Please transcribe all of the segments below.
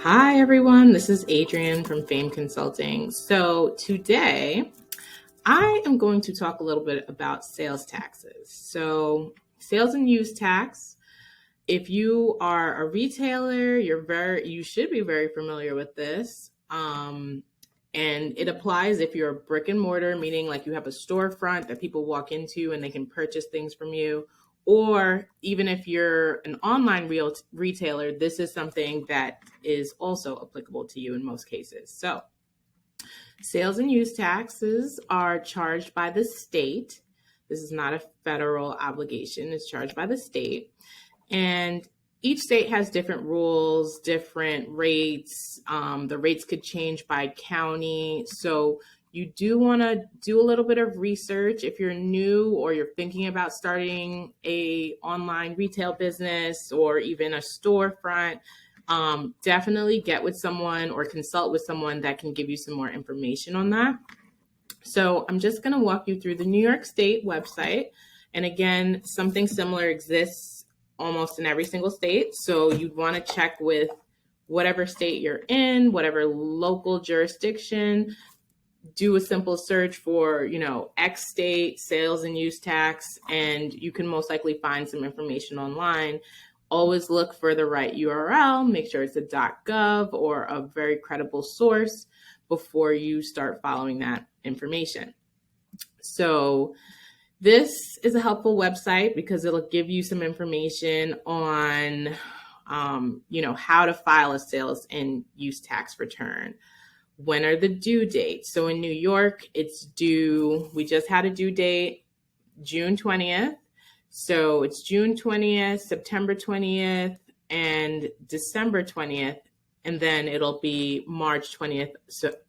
Hi, everyone. This is Adrienne from Fame Consulting. So today I am going to talk a little bit about sales taxes. So sales and use tax. If you are a retailer, you should be very familiar with this. And it applies if you're a brick and mortar, meaning like you have a storefront that people walk into and they can purchase things from you. Or even if you're an online retailer, this is something that is also applicable to you in most cases. So sales and use taxes are charged by the state. This is not a federal obligation. It's charged by the state. And each state has different rules, different rates. The rates could change by county. So you do want to do a little bit of research if you're new or you're thinking about starting a online retail business or even a storefront. Definitely get with someone or consult with someone that can give you some more information on that. So I'm just going to walk you through the New York State website. And again, something similar exists almost in every single state. So you'd want to check with whatever state you're in, whatever local jurisdiction. Do a simple search for, X state sales and use tax, and you can most likely find some information online. Always look for the right URL. Make sure it's a .gov or a very credible source before you start following that information. So this is a helpful website because it'll give you some information on, how to file a sales and use tax return. When are the due dates? So in New York, it's due, we just had a due date, June 20th. So it's June 20th, September 20th, and December 20th. And then it'll be March 20th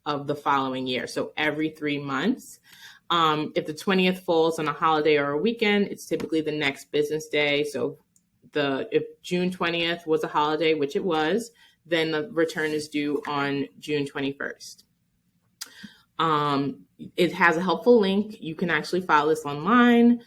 of the following year. So every 3 months. If the 20th falls on a holiday or a weekend, it's typically the next business day. So if June 20th was a holiday, which it was, then the return is due on June 21st. It has a helpful link. You can actually file this online.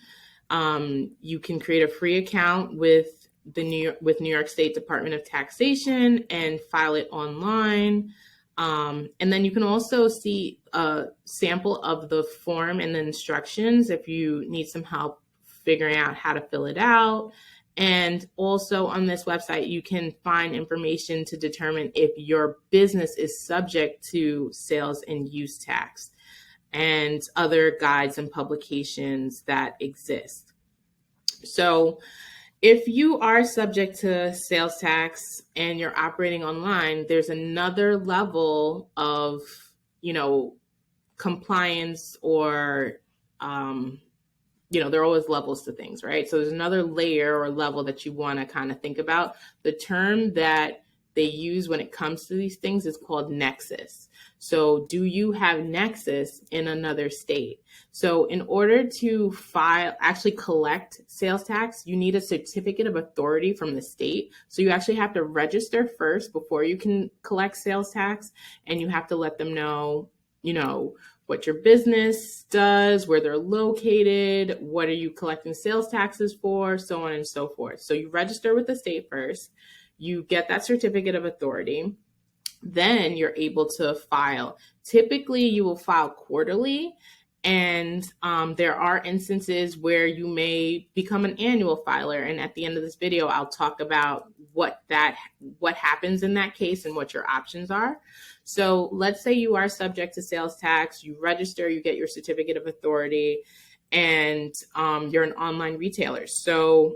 You can create a free account with New York State Department of Taxation and file it online. And then you can also see a sample of the form and the instructions if you need some help figuring out how to fill it out. And also on this website, you can find information to determine if your business is subject to sales and use tax and other guides and publications that exist. So if you are subject to sales tax and you're operating online, there's another level of, compliance or, there are always levels to things, right? So there's another layer or level that you want to kind of think about. The term that they use when it comes to these things is called nexus. So do you have nexus in another state? So in order to actually collect sales tax, you need a certificate of authority from the state. So you actually have to register first before you can collect sales tax, and you have to let them know, what your business does, where they're located, what are you collecting sales taxes for, so on and so forth. So you register with the state first, you get that certificate of authority, then you're able to file. Typically, you will file quarterly, and there are instances where you may become an annual filer. And at the end of this video, I'll talk about what happens in that case and what your options are. So let's say you are subject to sales tax, you register, you get your certificate of authority, and you're an online retailer. So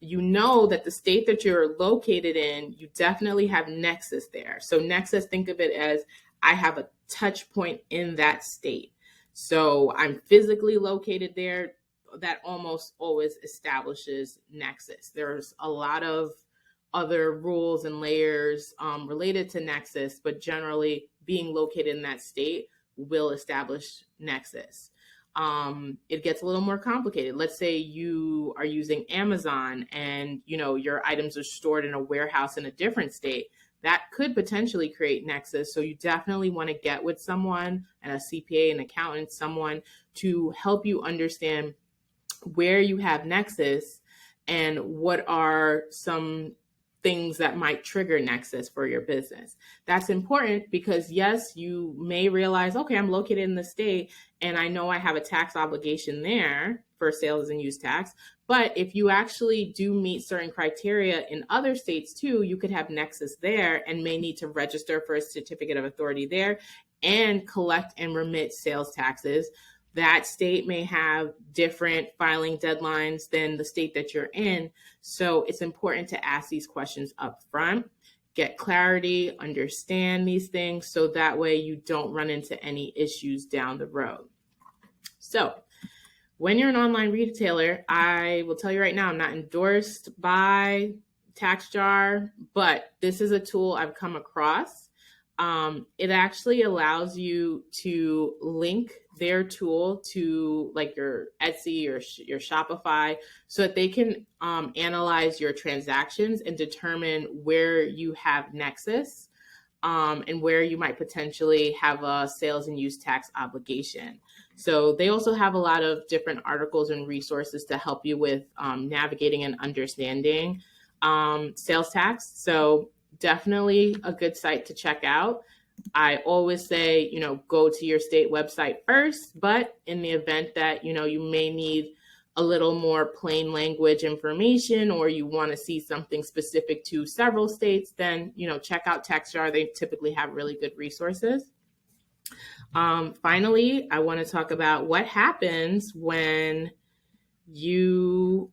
you know that the state that you're located in, you definitely have nexus there. So nexus, think of it as I have a touch point in that state. So I'm physically located there. That almost always establishes nexus. There's a lot of other rules and layers related to nexus, but generally being located in that state will establish nexus. It gets a little more complicated. Let's say you are using Amazon and your items are stored in a warehouse in a different state. That could potentially create nexus. So you definitely want to get with someone, and a CPA, an accountant, someone to help you understand where you have nexus and what are some things that might trigger nexus for your business. That's important because yes, you may realize, okay, I'm located in the state and I know I have a tax obligation there for sales and use tax. But if you actually do meet certain criteria in other states too, you could have nexus there and may need to register for a certificate of authority there and collect and remit sales taxes. That state may have different filing deadlines than the state that you're in. So it's important to ask these questions up front, get clarity, understand these things, so that way you don't run into any issues down the road. So when you're an online retailer, I will tell you right now, I'm not endorsed by TaxJar, but this is a tool I've come across. It actually allows you to link their tool to like your Etsy or your Shopify so that they can analyze your transactions and determine where you have nexus and where you might potentially have a sales and use tax obligation. So they also have a lot of different articles and resources to help you with navigating and understanding sales tax. So definitely a good site to check out. I always say, go to your state website first, but in the event that, you may need a little more plain language information or you want to see something specific to several states, then, check out TaxJar. They typically have really good resources. Finally, I want to talk about what happens when you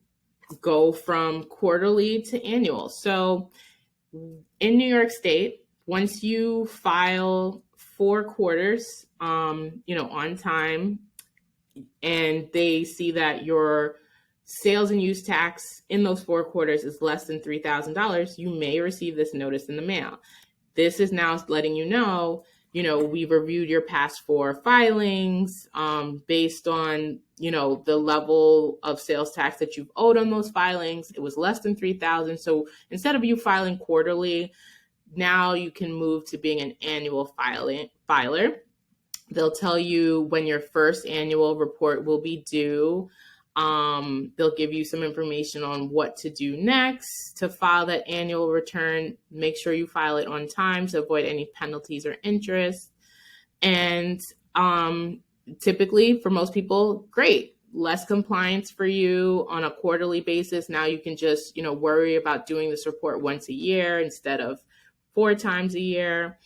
go from quarterly to annual. So in New York State, once you file 4 quarters, on time, and they see that your sales and use tax in those 4 quarters is less than $3,000, you may receive this notice in the mail. This is now letting you know, we've reviewed your past 4 filings based on, the level of sales tax that you've owed on those filings. It was less than $3,000. So instead of you filing quarterly, now you can move to being an annual filer. They'll tell you when your first annual report will be due. They'll give you some information on what to do next to file that annual return. Make sure you file it on time to avoid any penalties or interest. And typically for most people, great. Less compliance for you on a quarterly basis. Now you can just, worry about doing this report once a year instead of 4 times a year.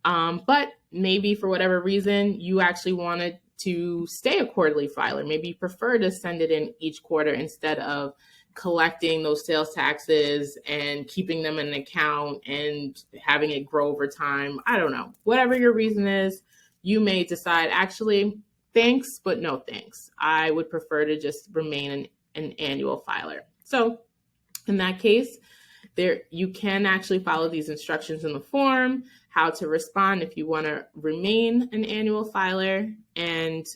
But maybe for whatever reason, you actually wanted to stay a quarterly filer. Maybe you prefer to send it in each quarter instead of collecting those sales taxes and keeping them in an account and having it grow over time. I don't know. Whatever your reason is, you may decide, actually, thanks, but no thanks. I would prefer to just remain an annual filer. So in that case, you can actually follow these instructions in the form, how to respond if you want to remain an annual filer,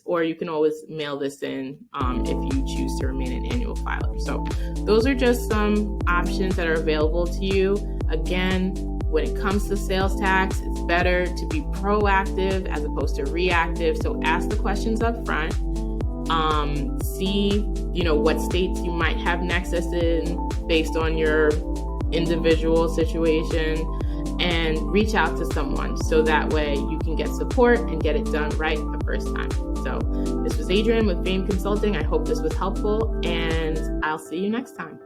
or you can always mail this in if you choose to remain an annual filer. So those are just some options that are available to you. Again, when it comes to sales tax, it's better to be proactive as opposed to reactive. So ask the questions up front. See, what states you might have nexus in based on your individual situation, and reach out to someone so that way you can get support and get it done right the first time. So this was Adrienne with Fame Consulting. I hope this was helpful, and I'll see you next time.